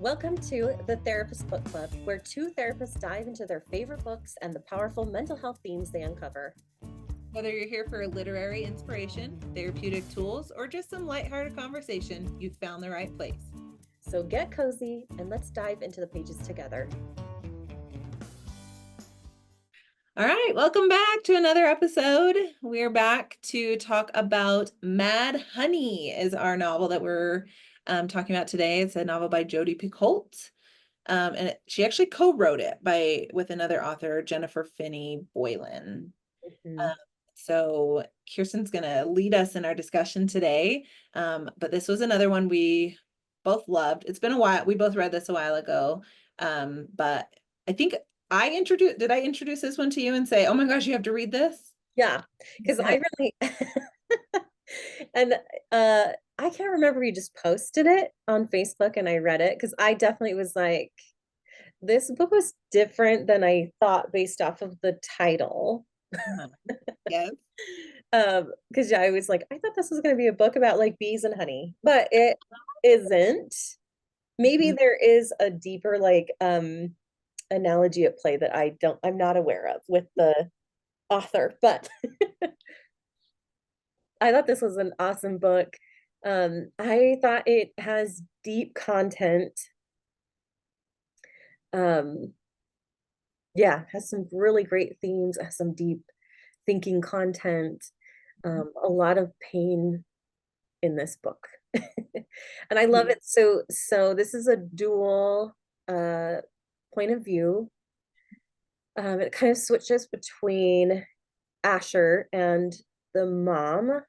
Welcome to the Therapist Book Club, where two therapists dive into their favorite books and the powerful mental health themes they uncover. Whether you're here for literary inspiration, therapeutic tools, or just some lighthearted conversation, you've found the right place. So get cozy and let's dive into the pages together. All right, welcome back to another episode. We're back to talk about Mad Honey is our novel that we're talking about today. It's a novel by Jodi Picoult. And she actually co-wrote it with another author, Jennifer Finney Boylan. Mm-hmm. So Kirsten's going to lead us in our discussion today. But this was another one we both loved. It's been a while. We both read this a while ago. But I think did I introduce this one to you and say, oh my gosh, you have to read this? Yeah, because Okay. I really, and I can't remember, you just posted it on Facebook and I read it because I definitely was like, this book was different than I thought based off of the title. Yes. Because I was like, I thought this was going to be a book about like bees and honey, but it isn't. Maybe Mhm. there is a deeper like analogy at play that I'm not aware of with the author, but I thought this was an awesome book. I thought it has deep content. Um, yeah, has some really great themes, has some deep thinking content, a lot of pain in this book. And I love it. So this is a dual point of view. It kind of switches between Asher and the mom.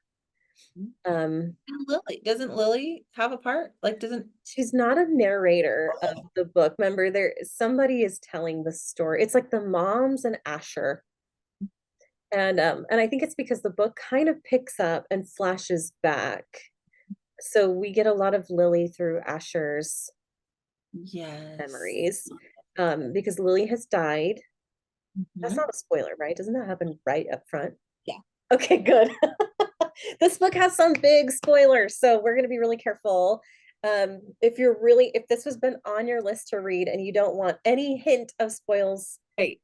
Um, And Lily, doesn't Lily have a part? Like, doesn't she's not a narrator of the book. Remember, somebody is telling the story. It's like the moms and Asher. And I think it's because the book kind of picks up and flashes back. So we get a lot of Lily through Asher's yes. memories. Because Lily has died. That's Mhm. not a spoiler, right? Doesn't that happen right up front? Yeah. Okay, good. This book has some big spoilers, so we're going to be really careful. If this has been on your list to read and you don't want any hint of spoils, Right.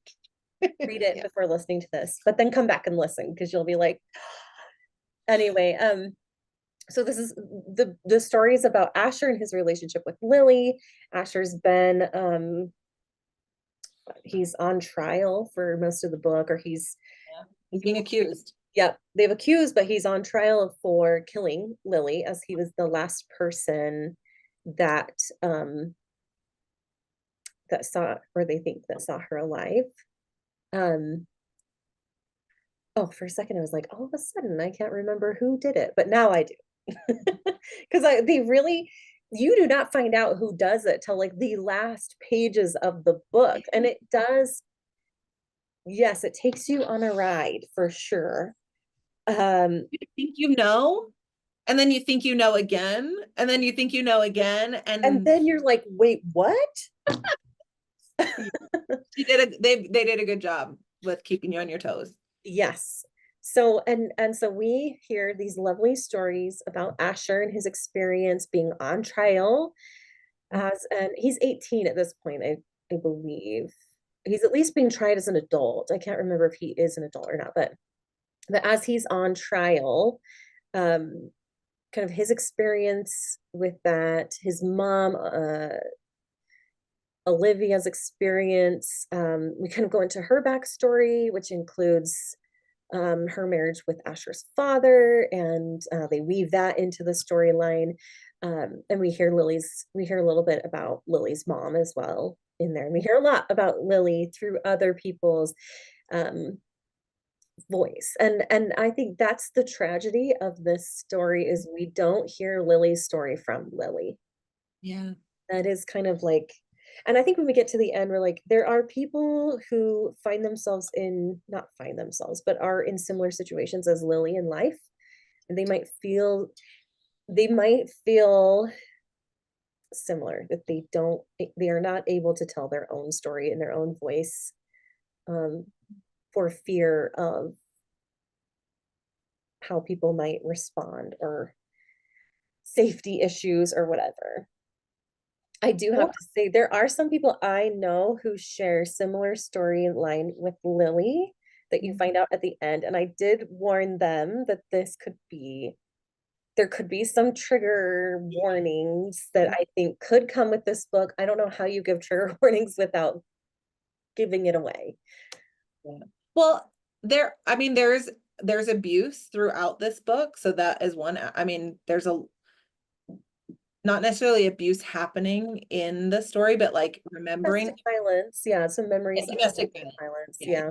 read it Yeah. before listening to this, but then come back and listen because you'll be like, anyway. So this is the story is about Asher and his relationship with Lily. Asher's been he's on trial for most of the book, or Yeah. He's being accused. yep, they've accused, but he's on trial for killing Lily, as he was the last person that that saw, or they think that saw her alive. Um, oh, for a second I was like, all of a sudden I can't remember who did it, but now I do. Because they really, you do not find out who does it till like the last pages of the book. And it does, yes, it takes you on a ride for sure. You think you know, and then you think you know again, and then you think you know again, and and then you're like, wait, what? they did a good job with keeping you on your toes. Yes. So we hear these lovely stories about Asher and his experience being on trial as, and he's 18 at this point, I believe. He's at least being tried as an adult. I can't remember if he is an adult or not, but as he's on trial, um, kind of his experience with that, his mom, Olivia's experience. We kind of go into her backstory, which includes her marriage with Asher's father, and they weave that into the storyline. And we hear a little bit about Lily's mom as well in there. And we hear a lot about Lily through other people's um, voice. And I think that's the tragedy of this story is we don't hear Lily's story from Lily. Yeah. That is kind of like, and I think when we get to the end, we're like, there are people who find themselves in, not find themselves, but are in similar situations as Lily in life. And they might feel similar, that they are not able to tell their own story in their own voice, um, for fear of how people might respond or safety issues or whatever. I do have Or to say, there are some people I know who share similar storyline with Lily that you find out at the end. And I did warn them that there could be some trigger warnings that I think could come with this book. I don't know how you give trigger warnings without giving it away. yeah. Well, I mean, there's abuse throughout this book, so that is one. I mean, there's a not necessarily abuse happening in the story, but like remembering Domestic violence, yeah, some memories of domestic domestic violence. violence, Yeah, yeah.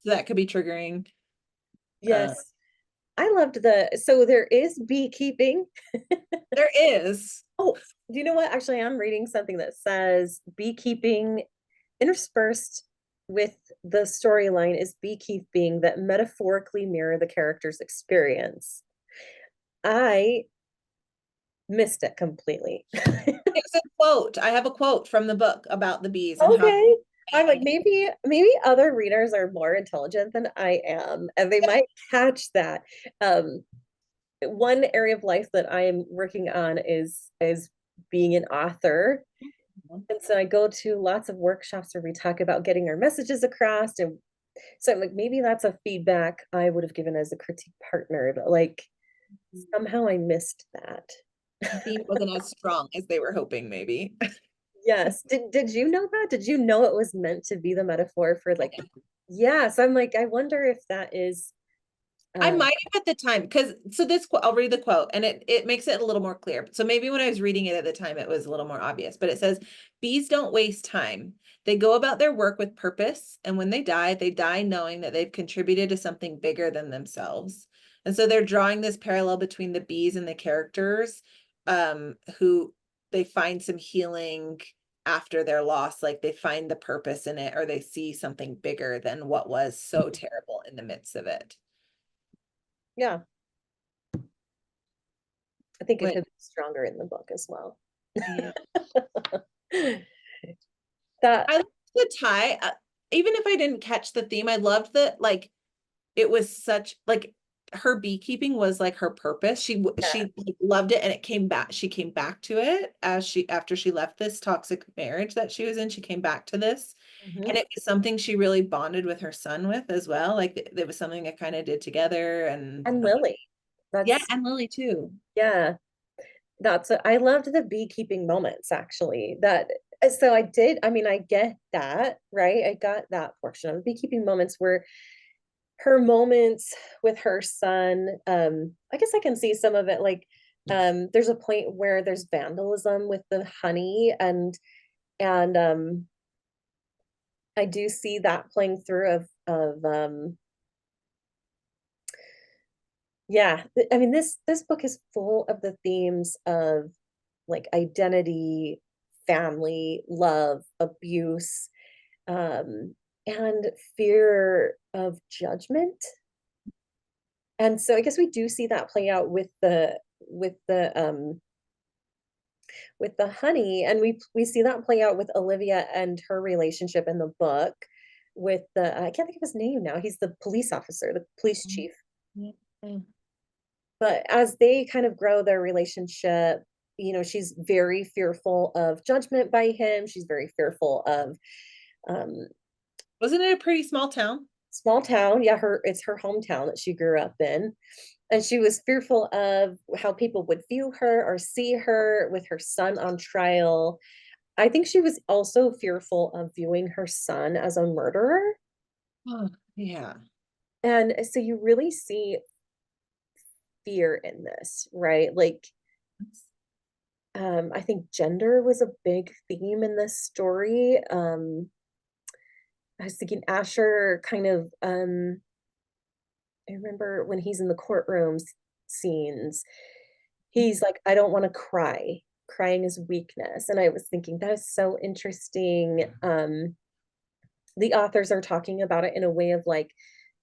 so that could be triggering. Uh, Yes. I loved so there is beekeeping. there is. Oh, do you know what? Actually, I'm reading something that says beekeeping interspersed with the storyline is beekeeping that metaphorically mirror the character's experience. I missed it completely. There's a quote. I have a quote from the book about the bees and how. Okay. I'm like, maybe other readers are more intelligent than I am, and they might catch that. Um, one area of life that I'm working on is being an author. And so I go to lots of workshops where we talk about getting our messages across. And so I'm like, maybe that's a feedback I would have given as a critique partner, but like somehow I missed that. The theme wasn't as strong as they were hoping, maybe. Yes. Did you know that? Did you know it was meant to be the metaphor for like, yes, I'm like, I wonder if that is I um might have at the time because so this quote, I'll read the quote and it makes it a little more clear. So maybe when I was reading it at the time, it was a little more obvious, but it says, bees don't waste time. They go about their work with purpose, and when they die knowing that they've contributed to something bigger than themselves. And so they're drawing this parallel between the bees and the characters, who they find some healing after their loss, like they find the purpose in it, or they see something bigger than what was so terrible in the midst of it. yeah, I think it Which, could be stronger in the book as well. yeah. That I loved the tie. Even if I didn't catch the theme, I loved that like it was such like her beekeeping was like her purpose. yeah. She like, loved it and it came back. She came back to it as she after she left this toxic marriage that she was in, she came back to this. And Mhm. it was something she really bonded with her son with as well. Like it was something that kind of did together and And Lily. yeah, That's and Lily too. yeah. I loved the beekeeping moments actually. So I did, I mean, I get that, right? I got that portion of the beekeeping moments where her moments with her son, I guess I can see some of it like there's a point where there's vandalism with the honey and I do see that playing through of yeah, I mean this book is full of the themes of like identity, family, love, abuse, and fear of judgment. And so I guess we do see that play out with the honey, and we see that play out with Olivia and her relationship in the book with the I can't think of his name now. He's the police officer, the police chief. Yeah. But as they kind of grow their relationship, you know, she's very fearful of judgment by him. She's very fearful of um, Wasn't it a pretty small town? small town. Yeah, it's her hometown that she grew up in. And she was fearful of how people would view her or see her with her son on trial. I think she was also fearful of viewing her son as a murderer. Oh, yeah. And so you really see fear in this, right? Like I think gender was a big theme in this story. I was thinking Asher kind of I remember when he's in the courtroom scenes, he's like, I don't want to cry. Crying is weakness. And I was thinking that is so interesting. The authors are talking about it in a way of like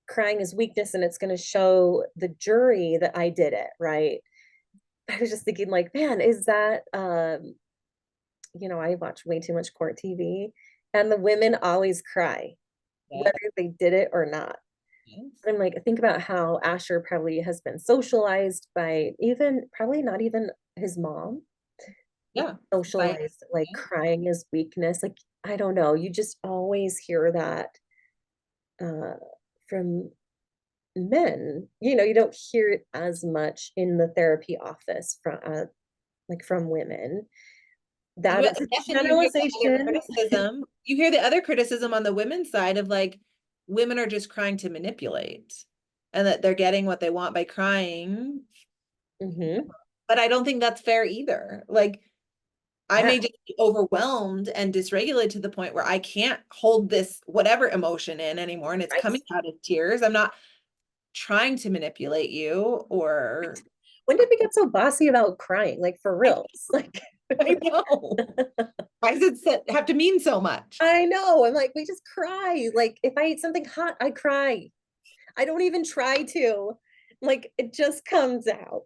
crying is weakness and it's going to show the jury that I did it, right? I was just thinking like, man, is that you know, I watch way too much court TV and the women always cry, Yeah. whether they did it or not. Yes. I'm like, think about how Asher probably has been socialized by even probably not even his mom. Yeah. By socialized like crying is weakness. Like, I don't know, you just always hear that uh from men. You don't hear it as much in the therapy office from like from women. That But is a then you hear the other generalization. criticism. You hear the other criticism on the women's side of like women are just crying to manipulate and that they're getting what they want by crying. Hmm. But I don't think that's fair either. Like I Yeah, may just be overwhelmed and dysregulated to the point where I can't hold this whatever emotion in anymore and it's right. coming out of tears. I'm not trying to manipulate you or When did we get so bossy about crying? Like for I, reals? Like I know. Why does it have to mean so much? I know. I'm like, we just cry. Like if I eat something hot, I cry. I don't even try to. Like it just comes out?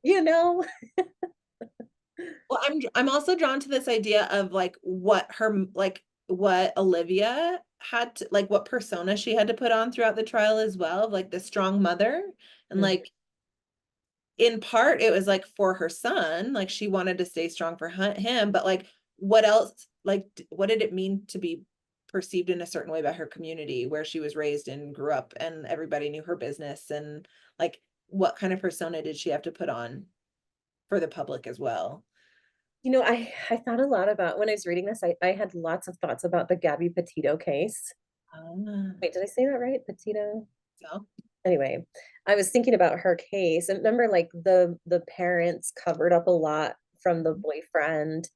Well, I'm also drawn to this idea of like what Olivia had to, like what persona she had to put on throughout the trial as well, of like the strong mother. And Mhm. like in part it was like for her son, like she wanted to stay strong for him, but like what else, like what did it mean to be perceived in a certain way by her community where she was raised and grew up and everybody knew her business and like what kind of persona did she have to put on for the public as well? I thought a lot about when I was reading this, I had lots of thoughts about the Gabby Petito case. Ah, Wait, did I say that right? Petito? so Anyway, I was thinking about her case and remember like the parents covered up a lot from the boyfriend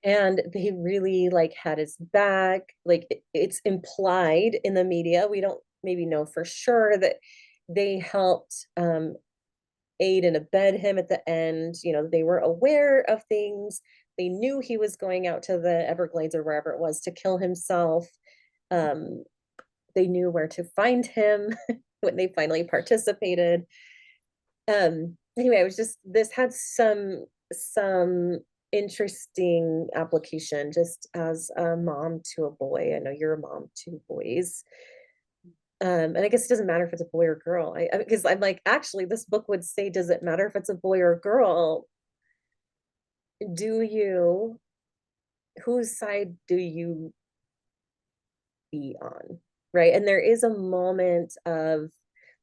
and they really like had his back. Like it's implied in the media. We don't maybe know for sure that they helped aid and abet him at the end. They were aware of things. They knew he was going out to the Everglades or wherever it was to kill himself. Um, they knew where to find him when they finally participated. Anyway, it was just this had some interesting application just as a mom to a boy. I know you're a mom to boys. And I guess it doesn't matter if it's a boy or girl. Because I'm like, actually, this book would say, does it matter if it's a boy or a girl? Do you, whose side do you be on? Right. And there is a moment of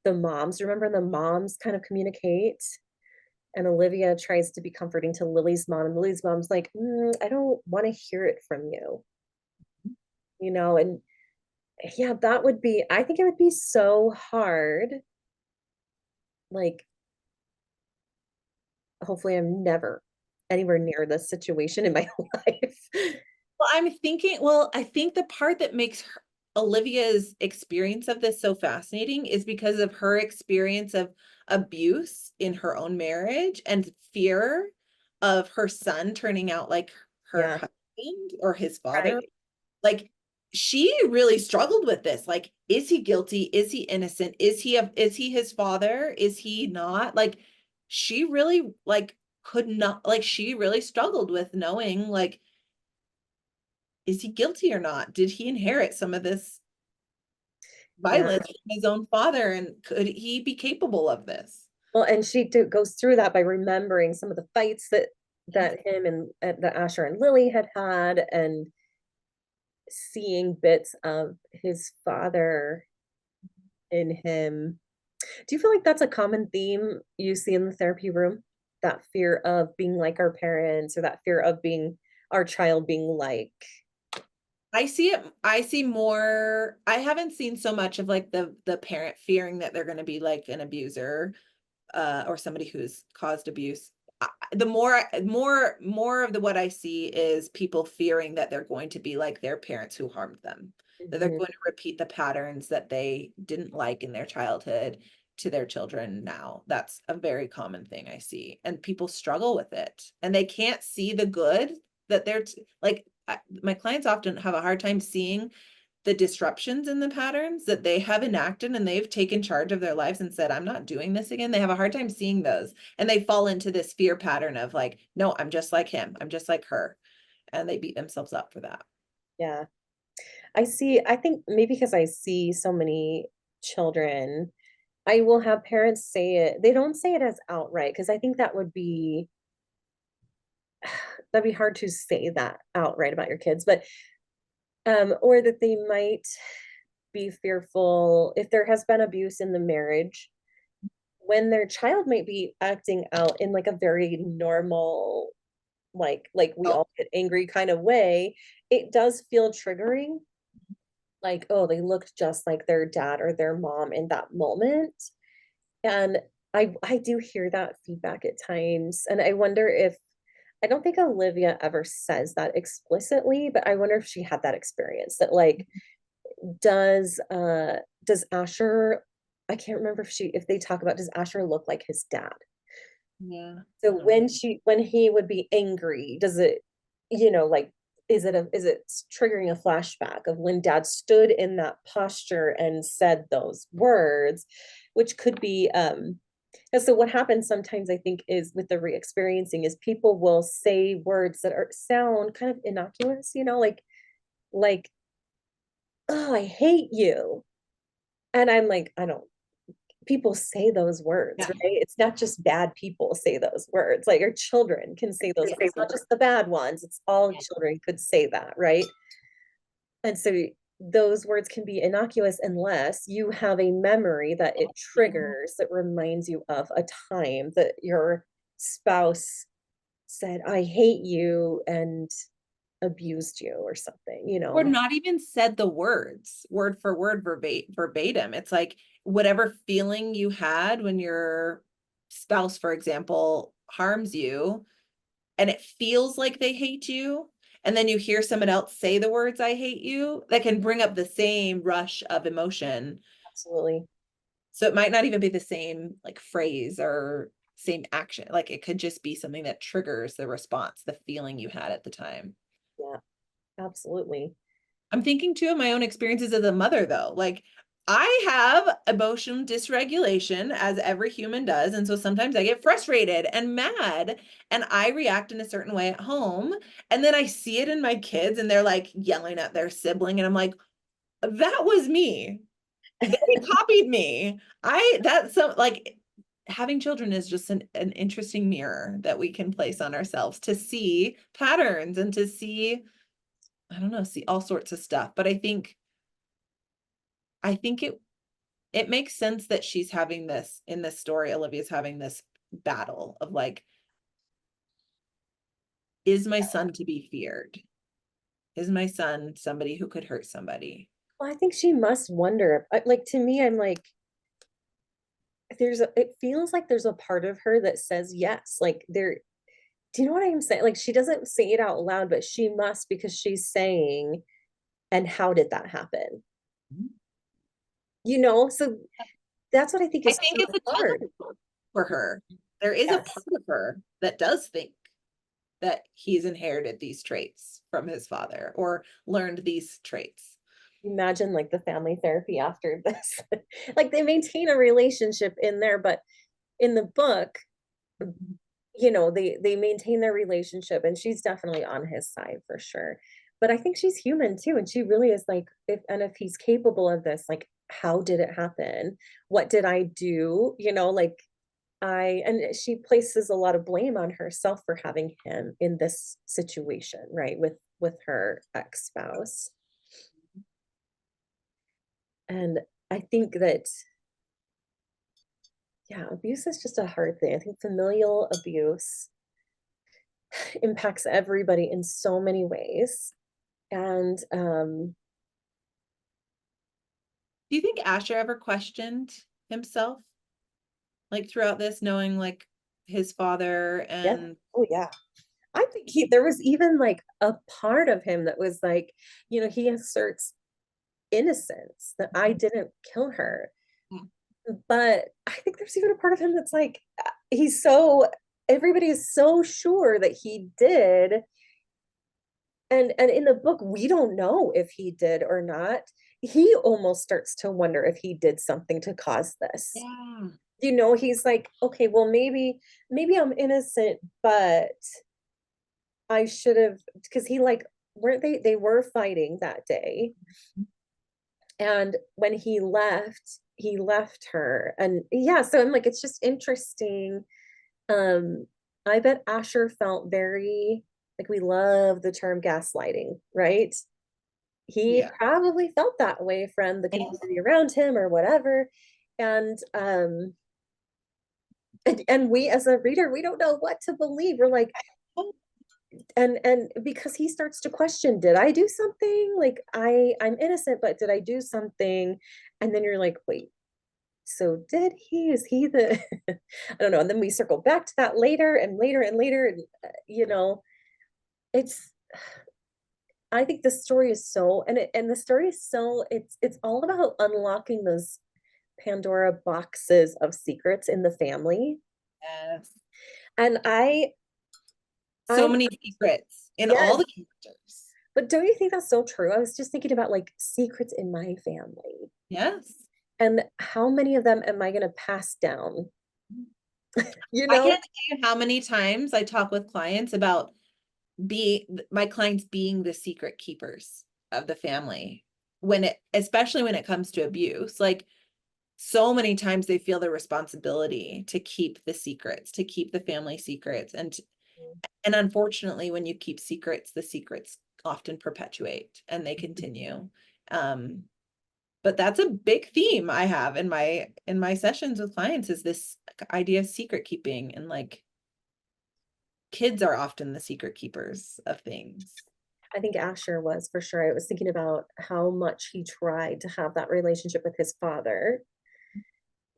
the moms. Remember, the moms kind of communicate, and Olivia tries to be comforting to Lily's mom, and Lily's mom's like, I don't want to hear it from you, and yeah, I think it would be so hard. Like, hopefully, I'm never anywhere near this situation in my life. well, I think the part that makes Olivia's experience of this so fascinating is because of her experience of abuse in her own marriage and fear of her son turning out like her Yeah, husband or his father. right. Like she really struggled with this. Like, is he guilty? Is he innocent? Is he his father? Is he not? Like she really like could not like she really struggled with knowing like is he guilty or not? Did he inherit some of this Yeah. violence from his own father? And could he be capable of this? Well, and goes through that by remembering some of the fights that him and that Asher and Lily had, and seeing bits of his father in him. Do you feel like that's a common theme you see in the therapy room? That fear of being like our parents, or that fear of being our child being like, I see it. I see more. I haven't seen so much of like the parent fearing that they're going to be like an abuser or somebody who's caused abuse. The more of the what I see is people fearing that they're going to be like their parents who harmed them, that they're mhm, going to repeat the patterns that they didn't like in their childhood to their children now. That's a very common thing I see, and people struggle with it, and they can't see the good that like my clients often have a hard time seeing the disruptions in the patterns that they have enacted and they've taken charge of their lives and said, I'm not doing this again. They have a hard time seeing those. And they fall into this fear pattern of like, no, I'm just like him. I'm just like her. And they beat themselves up for that. yeah. I think maybe because I see so many children, I will have parents say it. They don't say it as outright because I think that would be that'd be hard to say that outright about your kids, but or that they might be fearful if there has been abuse in the marriage, when their child might be acting out in like a very normal, like we Oh, all get angry kind of way, it does feel triggering. Like, oh, they looked just like their dad or their mom in that moment. And I do hear that feedback at times. And I wonder if, I don't think Olivia ever says that explicitly, but I wonder if she had that experience that like, does Asher, I can't remember if they talk about, does Asher look like his dad? yeah. I So don't know. when he would be angry, does it, like, is it triggering a flashback of when dad stood in that posture and said those words, which could be and so what happens sometimes I think is with the re-experiencing is people will say words that are sound kind of innocuous, like, oh, I hate you. And I'm like, I don't, people say those words, Yeah. right? It's not just bad people say those words. Like your children can say those words, not just the bad ones. It's all children could say that, right? And so those words can be innocuous unless you have a memory that it triggers that reminds you of a time that your spouse said, I hate you and abused you or something, Or not even said the words word for word, verbatim. It's like whatever feeling you had when your spouse, for example, harms you, and it feels like they hate you, and then you hear someone else say the words "I hate you," that can bring up the same rush of emotion. Absolutely. So it might not even be the same like phrase or same action. Like it could just be something that triggers the response, the feeling you had at the time. Yeah, absolutely. I'm thinking too of my own experiences as a mother, though. Like, I have emotion dysregulation, as every human does. And so sometimes I get frustrated and mad, and I react in a certain way at home. And then I see it in my kids, and they're like yelling at their sibling. And I'm like, that was me. They copied me. That's so like having children is just an interesting mirror that we can place on ourselves to see patterns and to see, I don't know, see all sorts of stuff. But I think it makes sense that she's having this in this story. Olivia's having this battle of like, is my son to be feared? Is my son somebody who could hurt somebody? Well, I think she must wonder. Like to me, I'm like, it feels like there's a part of her that says yes. Like there, do you know what I'm saying? Like she doesn't say it out loud, but she must because she's saying, and how did that happen? So that's what I think I is think so it's a hard. tug for her. There is a Yes. part of her that does think that he's inherited these traits from his father or learned these traits. Imagine like the family therapy after this. Like they maintain a relationship in there, but in the book, they maintain their relationship and she's definitely on his side for sure. But I think she's human too, and she really is like, if he's capable of this, like how did it happen? What did I do? Like and she places a lot of blame on herself for having him in this situation, right? With her ex-spouse. And I think that, yeah, abuse is just a hard thing. I think familial abuse impacts everybody in so many ways. And Do you think Asher ever questioned himself, like throughout this, knowing like his father yeah, and oh yeah. I think there was even like a part of him that was like, he asserts innocence that I didn't kill her. But I think there's even a part of him that's like, everybody is so sure that he did. And in the book, we don't know if he did or not. He almost starts to wonder if he did something to cause this. yeah. He's like, okay, well, maybe I'm innocent, but I should have, because he like, weren't they were fighting that day. And when he left her. And yeah, so I'm like, it's just interesting. I bet Asher felt very, like, we love the term gaslighting, right? He Yeah. probably felt that way from the Yeah. community around him or whatever. And we as a reader, we don't know what to believe. We're like, and because he starts to question, did I do something? Like, I'm innocent, but did I do something? And then you're like, wait, so did he? Is he the I don't know. And then we circle back to that later and later and later. And it's I think the story is so and the story is so it's all about unlocking those Pandora boxes of secrets in the family. Yes. And So I many secrets in all yes, the characters. but don't you think that's so true? I was just thinking about like secrets in my family. Yes. And how many of them am I going to pass down? You I know? can't tell you how many times I talk with clients about my clients being the secret keepers of the family especially when it comes to abuse. Like, so many times they feel the responsibility to keep the secrets, to keep the family secrets. And unfortunately, when you keep secrets, the secrets often perpetuate and they continue. Um, but that's a big theme I have in my sessions with clients, is this idea of secret keeping. And like, kids are often the secret keepers of things. I think Asher was for sure. I was thinking about how much he tried to have that relationship with his father.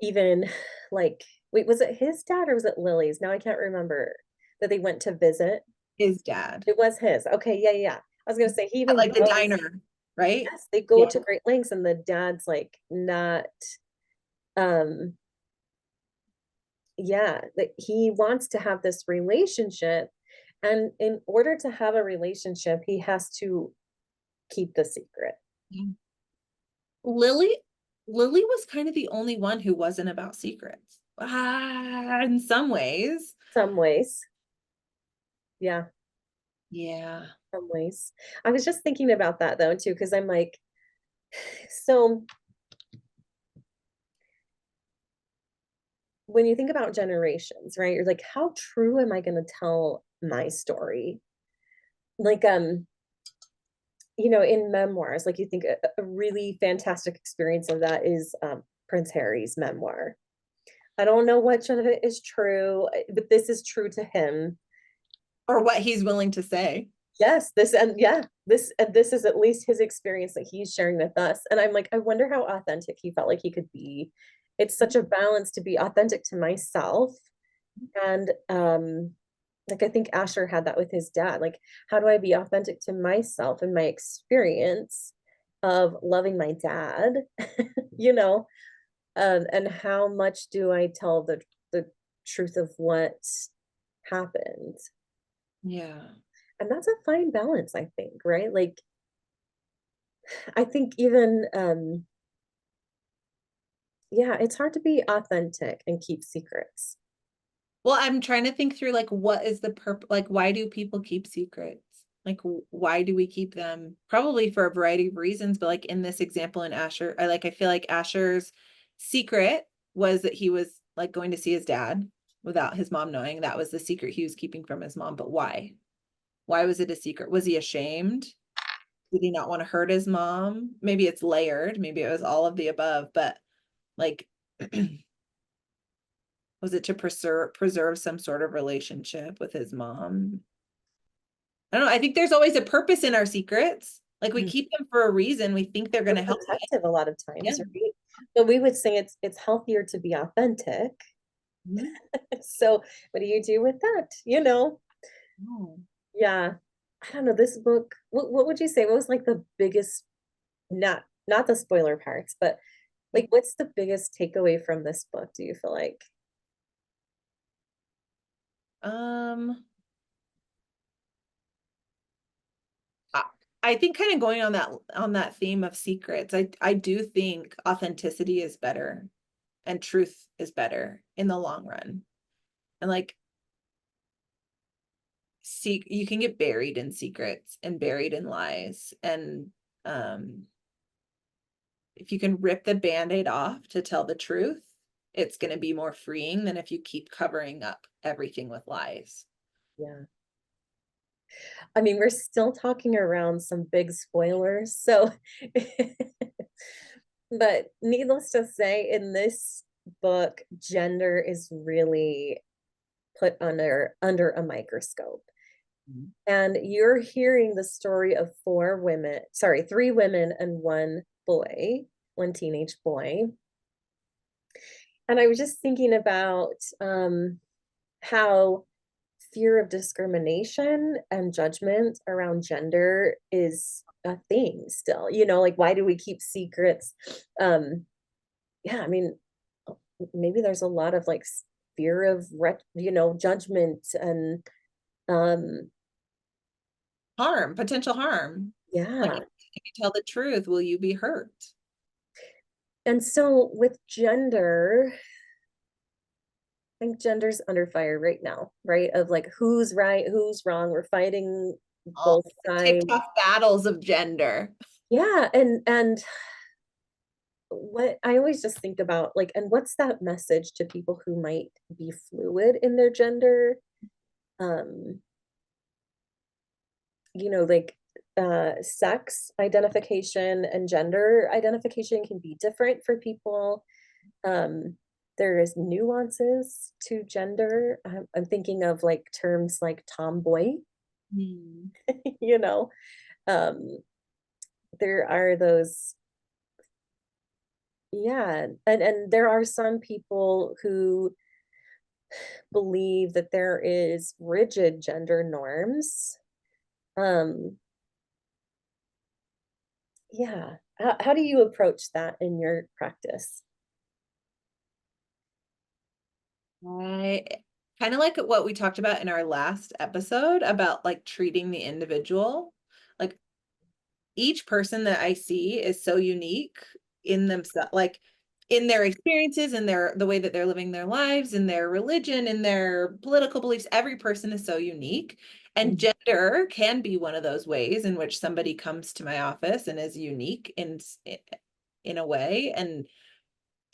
Even like, wait, was it his dad or was it Lily's? Now I can't remember that they went to visit. His dad. It was his. Okay, yeah, yeah. I was gonna say he At even like the goes, diner, right? yes, they go Yeah. to great lengths, and the dad's like not um yeah, that he wants to have this relationship. And in order to have a relationship, he has to keep the secret. Yeah. Lily, Lily was kind of the only one who wasn't about secrets. In some ways. Some ways. Yeah, Yeah. some ways. I was just thinking about that though too, because I'm like, so when you think about generations, right? You're like, how true am I gonna tell my story? Like, in memoirs, like you think a really fantastic experience of that is Prince Harry's memoir. I don't know which of it is true, but this is true to him. Or what he's willing to say. Yes, this and yeah, this is at least his experience that he's sharing with us. And I'm like, I wonder how authentic he felt like he could be. It's such a balance to be authentic to myself. And like I think Asher had that with his dad. Like, how do I be authentic to myself and my experience of loving my dad? you know, and how much do I tell the truth of what happened? Yeah. And that's a fine balance, I think, right? Like, I think even yeah, it's hard to be authentic and keep secrets. Well, I'm trying to think through, like, what is the like, why do people keep secrets? Like, why do we keep them? Probably for a variety of reasons, but like in this example in Asher, I feel like Asher's secret was that he was like going to see his dad without his mom knowing. That was the secret he was keeping from his mom. But why? Why was it a secret? Was he ashamed? Did he not want to hurt his mom? Maybe it's layered. Maybe it was all of the above, but like, was it to preserve some sort of relationship with his mom? I don't know. I think there's always a purpose in our secrets. Like, we Mm. keep them for a reason. We think they're We're going to help us. protective a lot of Yeah. times, right? But we would say it's healthier to be authentic. Mhm. So what do you do with that? Oh. Yeah. I don't know. This book, what would you say? What was like the biggest, not the spoiler parts, but like what's the biggest takeaway from this book, do you feel like? Um, I, I think kind of going on that theme of secrets, I do think authenticity is better and truth is better in the long run. And like, you can get buried in secrets and buried in lies. And um if you can rip the band-aid off to tell the truth, it's going to be more freeing than if you keep covering up everything with lies. Yeah. I mean, we're still talking around some big spoilers, so but needless to say, in this book, gender is really put under a microscope. Mhm. And you're hearing the story of three women and one boy, one teenage boy. And I was just thinking about how fear of discrimination and judgment around gender is a thing still. Like, why do we keep secrets? Yeah, I mean, maybe there's a lot of like fear of judgment and um Harm, potential harm. Like yeah. if you tell the truth, will you be hurt? And so with gender, I think gender's under fire right now, right? Of like who's right, who's wrong. We're fighting All both the sides. TikTok battles of gender. Yeah, and what I always just think about, like, and what's that message to people who might be fluid in their gender? Um, like sex identification and gender identification can be different for people. Um, there is nuances to gender. I'm thinking of like terms like tomboy, Hmm. you know. Um, there are those, yeah, and there are some people who believe that there is rigid gender norms. Um, yeah. How do you approach that in your practice? I kind of like what we talked about in our last episode about like treating the individual. Like each person that I see is so unique in themselves, like in their experiences, in the way that they're living their lives, in their religion, in their political beliefs. Every person is so unique. And Mhm. gender can be one of those ways in which somebody comes to my office and is unique in a way. And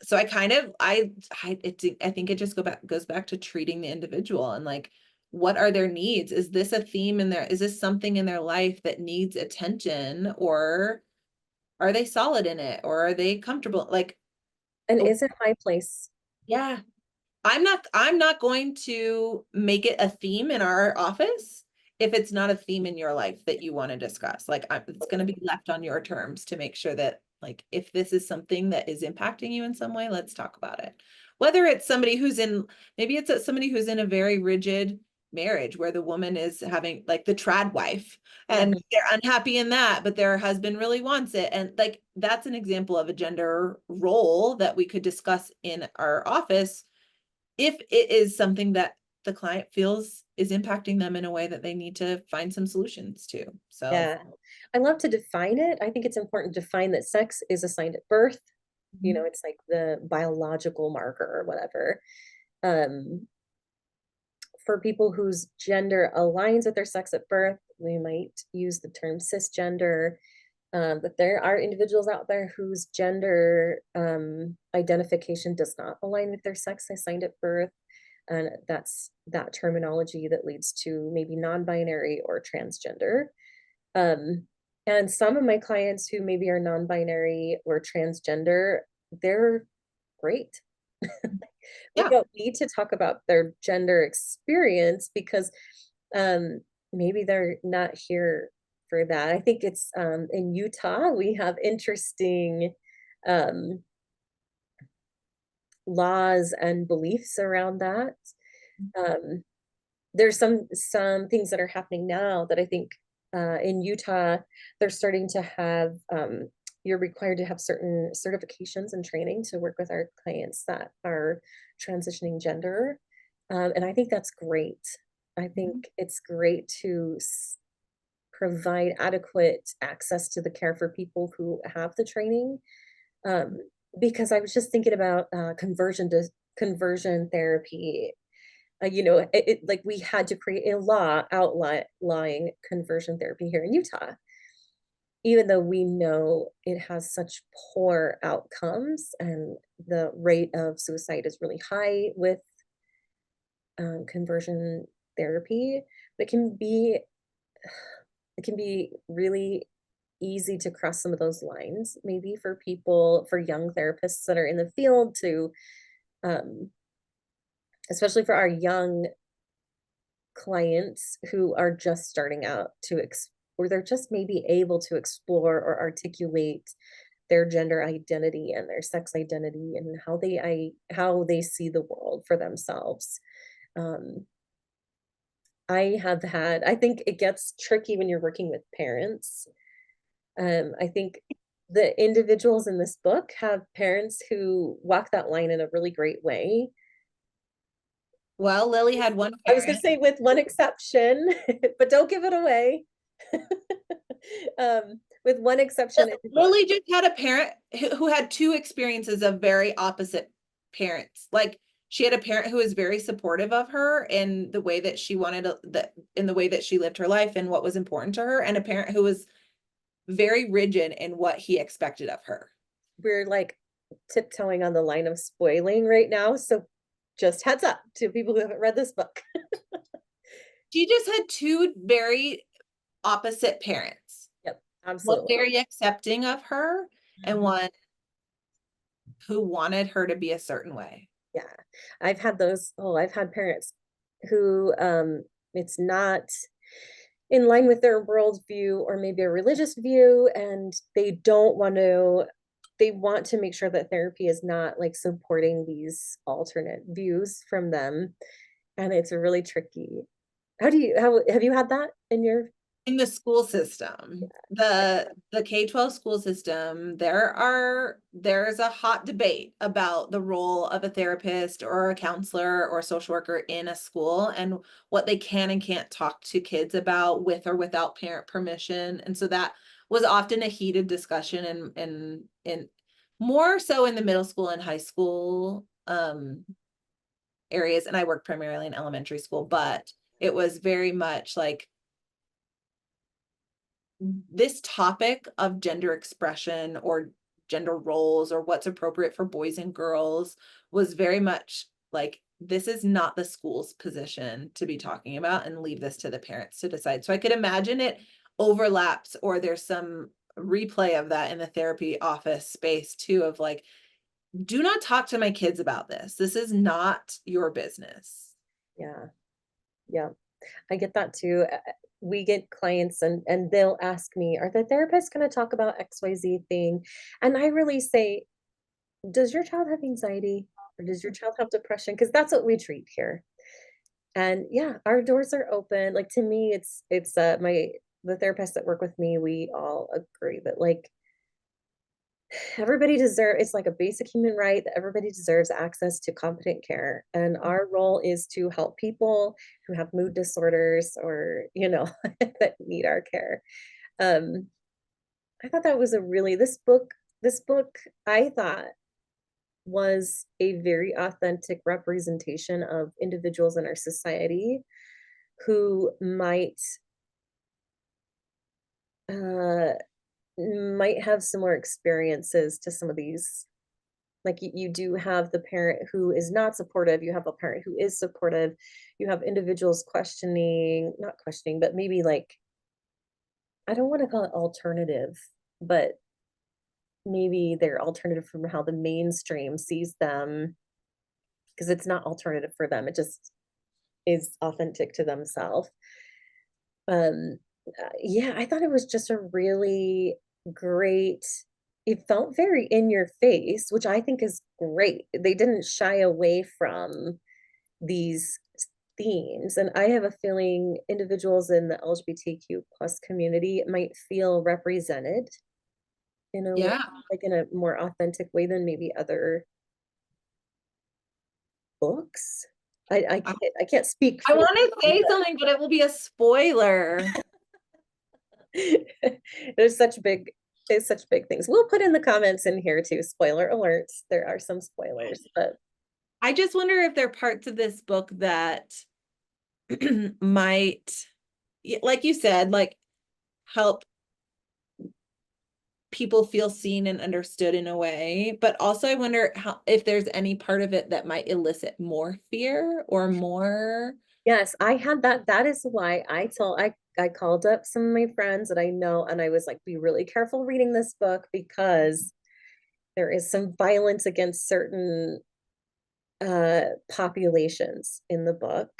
so I kind of I think it just goes back to treating the individual and like what are their needs? Is this a theme in is this something in their life that needs attention, or are they solid in it, or are they comfortable? Like, And oh, isn't my place? yeah, I'm not going to make it a theme in our office if it's not a theme in your life that you want to discuss. Like it's going to be left on your terms to make sure that like if this is something that is impacting you in some way, let's talk about it. Whether it's somebody who's in maybe it's somebody who's in a very rigid marriage where the woman is having like the trad wife and Mhm. they're unhappy in that, but their husband really wants it. And like that's an example of a gender role that we could discuss in our office if it is something that the client feels is impacting them in a way that they need to find some solutions to. So, Yeah. I love to define it. I think it's important to define that sex is assigned at birth. mhm. It's like the biological marker or whatever. Um, for people whose gender aligns with their sex at birth, we might use the term cisgender. But there are individuals out there whose gender identification does not align with their sex assigned at birth. And that's that terminology that leads to maybe non-binary or transgender. Um, and some of my clients who maybe are non-binary or transgender, they're great. We Yeah. don't need to talk about their gender experience because um, maybe they're not here for that. I think it's in Utah, we have interesting um, laws and beliefs around that. Um, there's some things that are happening now that I think in Utah they're starting to have you're required to have certain certifications and training to work with our clients that are transitioning gender, and I think that's great. I think Mhm. it's great to provide adequate access to the care for people who have the training, um, because I was just thinking about conversion therapy. Like we had to create a law outlawing conversion therapy here in Utah. even though we know it has such poor outcomes and the rate of suicide is really high with conversion therapy, it can be really easy to cross some of those lines, maybe for people, for young therapists that are in the field to, um, especially for our young clients who are just starting out to or they're just maybe able to explore or articulate their gender identity and their sex identity and how they see the world for themselves. Um, I think it gets tricky when you're working with parents. I think the individuals in this book have parents who walk that line in a really great way. Well, Lily had one I was going to parent. say with one exception, but don't give it away. With one exception in the book. Lily just had a parent who had two experiences of very opposite parents. Like she had a parent who was very supportive of her in the way that she wanted in the way that she lived her life and what was important to her, and a parent who was very rigid in what he expected of her. We're like tiptoeing on the line of spoiling right now, so just heads up to people who haven't read this book. She just had two very opposite parents. Yep, One absolutely. very accepting of her and Mhm. one who wanted her to be a certain way. Yeah, I've had parents who it's not in line with their worldview or maybe a religious view, and they want to make sure that therapy is not like supporting these alternate views from them. And it's really tricky. How have you had that in your? In the school system, the K-12 school system, there's a hot debate about the role of a therapist or a counselor or a social worker in a school and what they can and can't talk to kids about with or without parent permission. And so that was often a heated discussion in more so in the middle school and high school areas. And I worked primarily in elementary school, but it was very much like this topic of gender expression or gender roles or what's appropriate for boys and girls was very much like, this is not the school's position to be talking about, and leave this to the parents to decide. So I could imagine it overlaps, or there's some replay of that in the therapy office space too, of like, do not talk to my kids about this. This is not your business. Yeah, yeah, I get that too. We get clients and they'll ask me, are the therapists going to talk about XYZ thing? And I really say, does your child have anxiety or does your child have depression? Because that's what we treat here. And yeah, our doors are open. Like to me, it's my the therapists that work with me, we all agree that like it's like a basic human right that everybody deserves access to competent care. And our role is to help people who have mood disorders or, that need our care. Um, I thought that was a really this book I thought was a very authentic representation of individuals in our society who uh might have similar experiences to some of these. Like you do have the parent who is not supportive, you have a parent who is supportive, you have individuals not questioning, but maybe like, I don't want to call it alternative, but maybe they're alternative from how the mainstream sees them, because it's not alternative for them, it just is authentic to themselves. Um, yeah, I thought it was just a really great, it felt very in your face, which I think is great. They didn't shy away from these themes. And I have a feeling individuals in the LGBTQ plus community might feel represented in a way, Yeah. like in a more authentic way than maybe other books. I can't speak I for want to say something, but it will be a spoiler. there's such big there's such big things. We'll put in the comments in here too. Spoiler alerts. There are some spoilers, but I just wonder if there are parts of this book that might, like you said, like help people feel seen and understood in a way, but also I wonder if there's any part of it that might elicit more fear or more. Yes, I had that. That is why I called up some of my friends that I know, and I was like, be really careful reading this book because there is some violence against certain populations in the book,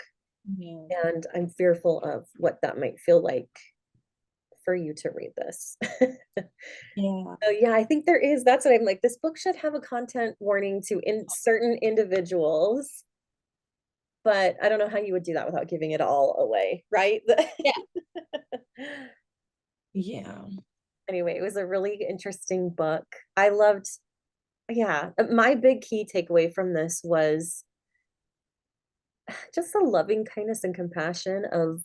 Yeah. and I'm fearful of what that might feel like for you to read this. Yeah. So yeah, I think there is. That's what I'm like. This book should have a content warning to in certain individuals, but I don't know how you would do that without giving it all away, right? Yeah. Yeah. Anyway, it was a really interesting book. I loved, yeah, my big key takeaway from this was just the loving kindness and compassion of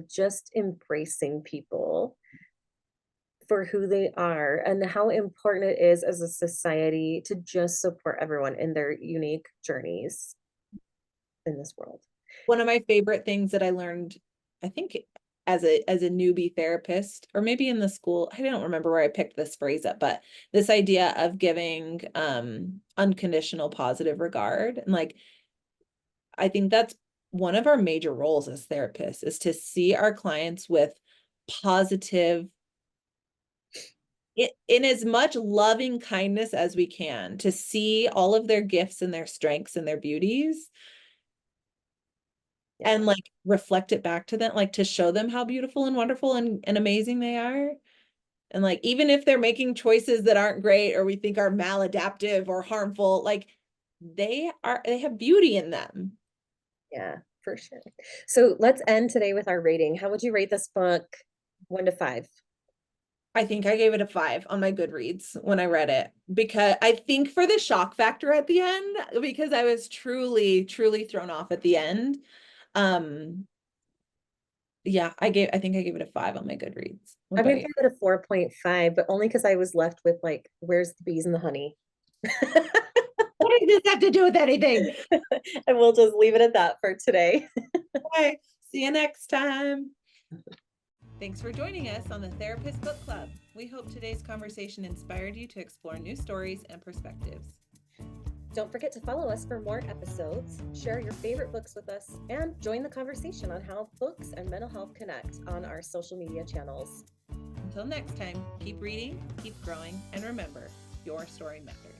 just embracing people for who they are and how important it is as a society to just support everyone in their unique journeys in this world. One of my favorite things that I learned, I think as a newbie therapist, or maybe in the school, I don't remember where I picked this phrase up, but this idea of giving unconditional positive regard. And like, I think that's one of our major roles as therapists, is to see our clients with positive, in as much loving kindness as we can, to see all of their gifts and their strengths and their beauties, Yeah. and like reflect it back to them, like to show them how beautiful and wonderful and amazing they are. And like, even if they're making choices that aren't great or we think are maladaptive or harmful, like they have beauty in them. Yeah, for sure. So let's end today with our rating. How would you rate this book? 1 to 5. I think I gave it a 5 on my Goodreads when I read it, because I think for the shock factor at the end, because I was truly, truly thrown off at the end. Yeah, I think I gave it a 5 on my Goodreads. What I'm about gonna you? give it a 4.5, but only because I was left with like, where's the bees and the honey? What does this have to do with anything? And we'll just leave it at that for today. Bye. See you next time. Thanks for joining us on the Therapist Book Club. We hope today's conversation inspired you to explore new stories and perspectives. Don't forget to follow us for more episodes, share your favorite books with us, and join the conversation on how books and mental health connect on our social media channels. Until next time, keep reading, keep growing, and remember, your story matters.